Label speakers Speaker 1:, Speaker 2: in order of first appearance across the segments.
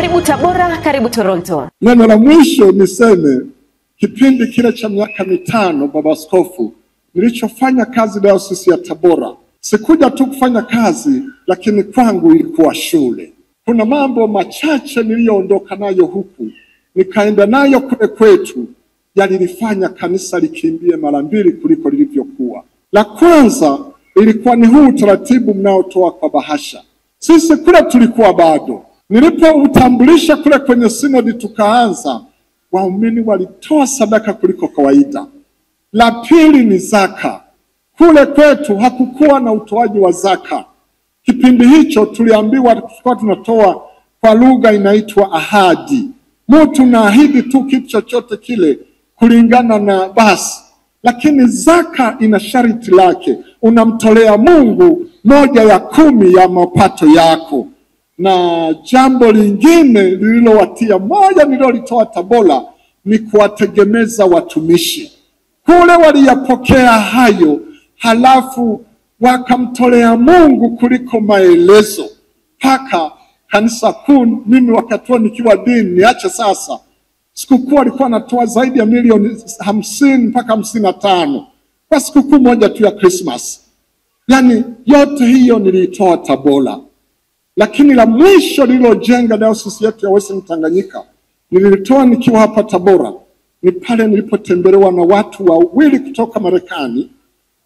Speaker 1: Karibu Tabora, karibu Toronto.
Speaker 2: Neno la mwisho niseme, kipindi kile cha miaka 5 baba askofu nilichofanya kazi Dayosisi ya Tabora, sikuja tu kufanya kazi, lakini kwangu ilikuwa shule. Kuna mambo machache niliyoondoka nayo huku nikaenda nayo kule kwetu, yalilifanya kanisa likimbie mara 2 kuliko lilivyokuwa. La kwanza ilikuwa ni huu utaratibu mnaotoa kwa bahasha. Sisi kule tulikuwa bado. Nilipoutambulisha kule kwenye sinodi tukaanza, waumini walitoa sadaka kuliko kawaida. La pili ni zaka. Kule kwetu hakukuwa na utoaji wa zaka. Kipindi hicho tuliambiwa tulikuwa tunatoa kwa lugha inaitwa ahadi. Mtu naahidi tu kitu chochote kile kulingana na basi. Lakini zaka ina sharti lake. Unamtolea Mungu 1/10 ya mapato yako. Na jambo lingine lililowatia moja nililolitoa Tabora ni kuwategemeza watumishi. Kule waliyapokea hayo, halafu wakamtolea Mungu kuliko maelezo. Paka kanisa kuu, mimi wakati huo nikiwa dini, niache sasa, sikukuu walikuwa natoa zaidi ya milioni 50 mpaka 55 kwa sikukuu moja tu ya Christmas. Yani yote hiyo nilitoa Tabora. Lakini la mwisho lililojenga Dayosisi yetu ya Western Tanganyika nililitoa nikiwa hapa Tabora. Ni pale nilipotembelewa na watu wawili kutoka Marekani,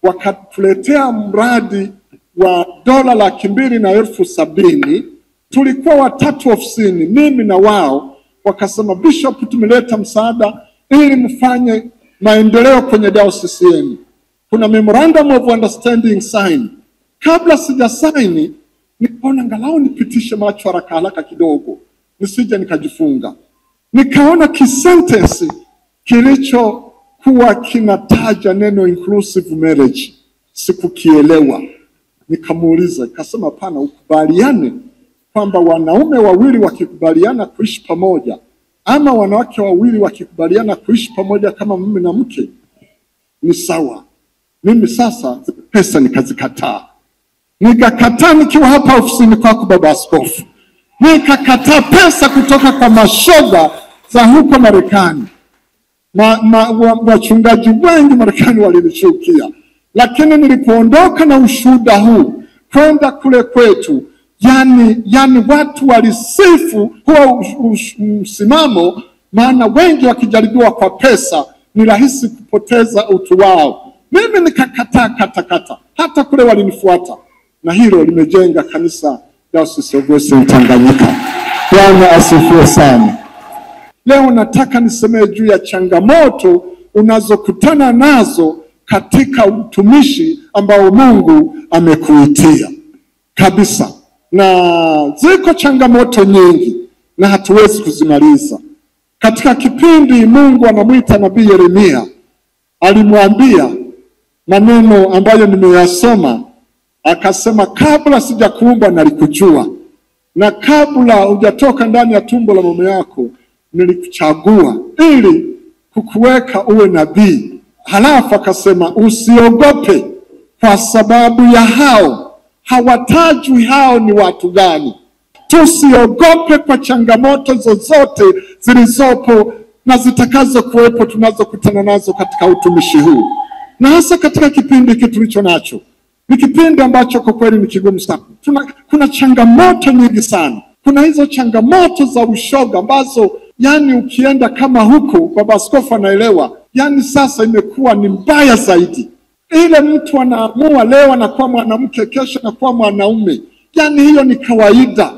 Speaker 2: wakatuletea mradi wa $270,000. Tulikuwa 3 ofisini, mimi na wao. Wakasema, Bishop, tumeleta msaada ili mfanye maendeleo kwenye Dayosisi yenu. Kuna memorandum of understanding sign. Kabla sija saini, nikaona angalau nipitishe macho haraka kidogo, nisije nikajifunga. Nikaona kisentensi kilichokuwa kinataja neno inclusive marriage. Sikukielewa. Nikamuuliza, kasema pana, ukubaliane kwamba wanaume wawili wakikubaliana kuishi pamoja ama wanawake wawili wakikubaliana kuishi pamoja kama mume na mke ni sawa. Mimi sasa pesa nikazikataa. Nikakataa nikiwa hapa ofisini kwako baba askofu. Nikakataa pesa kutoka kwa mashoga za huko Marekani. Wachungaji wengi Marekani walinichukia. Lakini nilipoondoka na ushuhuda huu kwenda kule kwetu, yani watu walisifu huo msimamo, maana wengi wakijaribiwa kwa pesa ni rahisi kupoteza utu wao. Mimi nikakataa kata. Hata kule walinifuata. Na hilo limejenga kanisa Dayosisi ya Western Tanganyika. Bwana asifiwe sana. Leo nataka nisemee juu ya changamoto unazokutana nazo katika utumishi ambao Mungu amekuitia kabisa. Na ziko changamoto nyingi na hatuwezi kuzimaliza. Katika kipindi Mungu anamuita nabii Yeremia, alimwambia maneno ambayo nimeyasoma. Akasema, kabla sijakuumba nalikujua, na kabla hujatoka ndani ya tumbo la mama yako nilikuchagua ili kukuweka uwe nabii. Halafu akasema, usiogope kwa sababu ya hao. Hawatajwi hao ni watu gani. Tusiogope kwa changamoto zozote zilizopo na zitakazo kuwepo tunazokutana nazo katika utumishi huu. Na hasa katika kipindi hiki tulicho nacho. Ni kipindi ambacho kwa kweli ni kigumu sana. Kuna changamoto nyingi sana. Kuna hizo changamoto za ushoga ambazo ukienda kama huko baba askofu anaelewa. Sasa imekuwa ni mbaya zaidi. Ile mtu anaamua leo anakuwa mwanamke, kesho anakuwa mwanaume. Hiyo ni kawaida.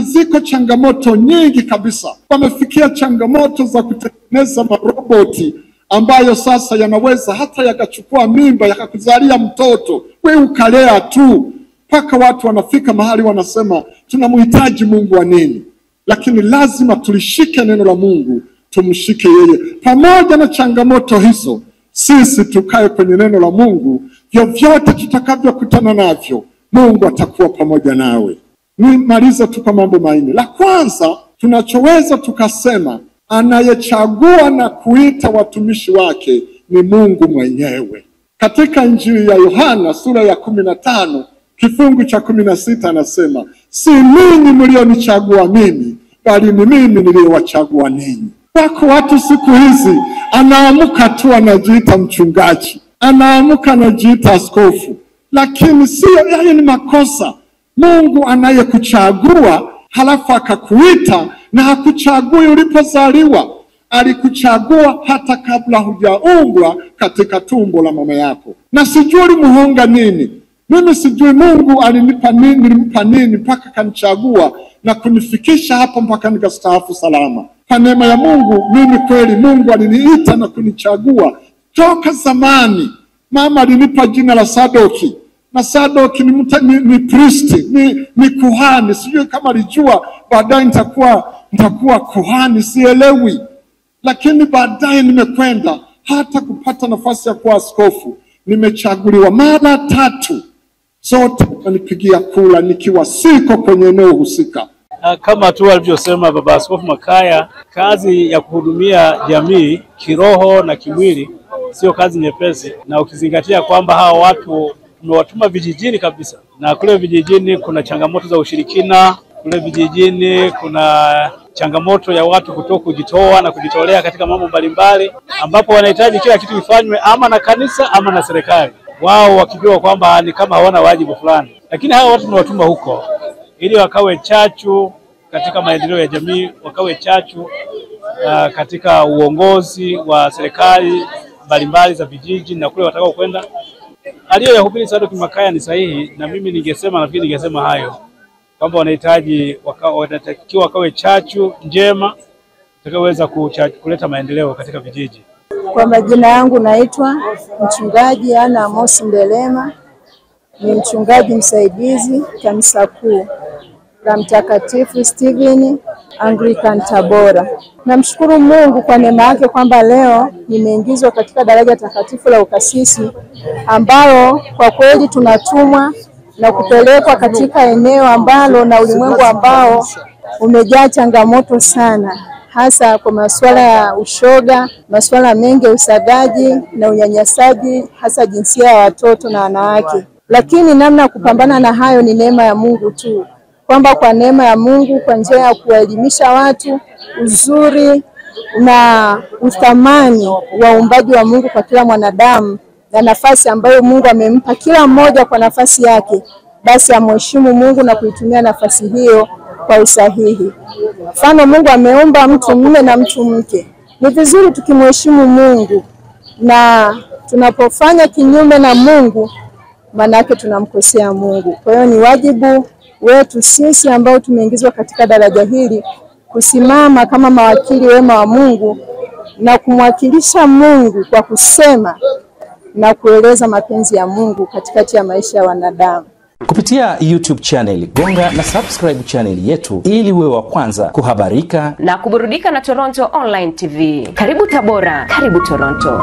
Speaker 2: Ziko changamoto nyingi kabisa. Wamefikia changamoto za kutengeneza maroboti ambayo sasa yanaweza hata yakachukua mimba yakakuzalia mtoto, wewe ukalea tu. Paka watu wanafika mahali wanasema tunamhitaji Mungu wa nini? Lakini lazima tulishike neno la Mungu, tumshike yeye. Pamoja na changamoto hizo, sisi tukae kwenye neno la Mungu. Vyovyote tutakavyokutana navyo, Mungu atakuwa pamoja nawe. Nimaliza tu kwa mambo manne. La kwanza, tunachoweza tukasema anayechagua na kuita watumishi wake ni Mungu mwenyewe. Katika Injili ya Yohana sura ya 15 kifungu cha 16 anasema, si ninyi mlionichagua mimi, bali ni mimi niliyowachagua ninyi. Wako watu siku hizi anaamka tu anajiita mchungaji, anaamka anajiita askofu, lakini sio, hayo ni makosa. Mungu anayekuchagua halafu akakuita, na hakuchagui ulipozaliwa, alikuchagua hata kabla hujaumbwa katika tumbo la mama yako. Na sijui ulimuhonga nini. Mimi sijui Mungu alinipa nini, nilimpa nini mpaka kanichagua na kunifikisha hapa mpaka nikastaafu salama. Kwa neema ya Mungu, mimi kweli Mungu aliniita na kunichagua toka zamani. Mama alinipa jina la Sadoki, na Sadoki ni priesti, ni kuhani. Sijui kama alijua baadaye nitakuwa kuhani, sielewi. Lakini baadaye nimekwenda hata kupata nafasi ya kuwa askofu. Nimechaguliwa mara 3, zote wanipigia kura nikiwa siko kwenye eneo husika.
Speaker 3: Kama tu alivyosema Baba Askofu Makaya, kazi ya kuhudumia jamii kiroho na kimwili sio kazi nyepesi, na ukizingatia kwamba hawa watu tumewatuma vijijini kabisa, na kule vijijini kuna changamoto za ushirikina, kule vijijini kuna changamoto ya watu kutoka kujitoa na kujitolea katika mambo mbalimbali, ambapo wanahitaji kila kitu kifanywe ama na kanisa ama na serikali, wao wakijua kwamba ni kama hawana wajibu fulani. Lakini hawa watu tunawatuma huko ili wakawe chachu katika maendeleo ya jamii, wakawe chachu katika uongozi wa serikali mbalimbali za vijiji na kule watakao kwenda. Aliyoyahubiri Sadoki Makaya ni sahihi, na mimi ningesema hayo kwamba wanatakiwa wakawe chachu njema itakayoweza kuleta maendeleo katika vijiji.
Speaker 4: Kwa majina yangu naitwa Mchungaji Ana Amos Mbelema, ni mchungaji msaidizi kanisa kuu la Mtakatifu Stephen Anglican Tabora. Namshukuru Mungu kwa neema yake kwamba leo nimeingizwa katika daraja takatifu la ukasisi, ambalo kwa kweli tunatumwa na kupelekwa katika eneo ambalo na ulimwengu ambao umejaa changamoto sana, hasa kwa masuala ya ushoga, masuala mengi ya usagaji na unyanyasaji, hasa jinsia ya watoto na wanawake. Lakini namna kupambana na hayo ni neema ya Mungu tu, kwamba kwa neema ya Mungu, kwa njia ya kuelimisha watu uzuri na uthamani wa uumbaji wa Mungu kwa kila mwanadamu na nafasi ambayo Mungu amempa kila mmoja kwa nafasi yake, basi amheshimu Mungu na kuitumia nafasi hiyo kwa usahihi. Mfano, Mungu ameumba mtu mume na mtu mke. Ni vizuri tukimheshimu Mungu, na tunapofanya kinyume na Mungu, maana yake tunamkosea Mungu. Kwa hiyo ni wajibu wetu sisi ambao tumeingizwa katika daraja hili kusimama kama mawakili wema wa Mungu na kumwakilisha Mungu kwa kusema na kueleza mapenzi ya Mungu katikati ya maisha ya wanadamu.
Speaker 5: Kupitia YouTube channel, gonga na subscribe channel yetu ili uwe wa kwanza kuhabarika
Speaker 1: na kuburudika na Toronto Online TV. Karibu Tabora, karibu Toronto.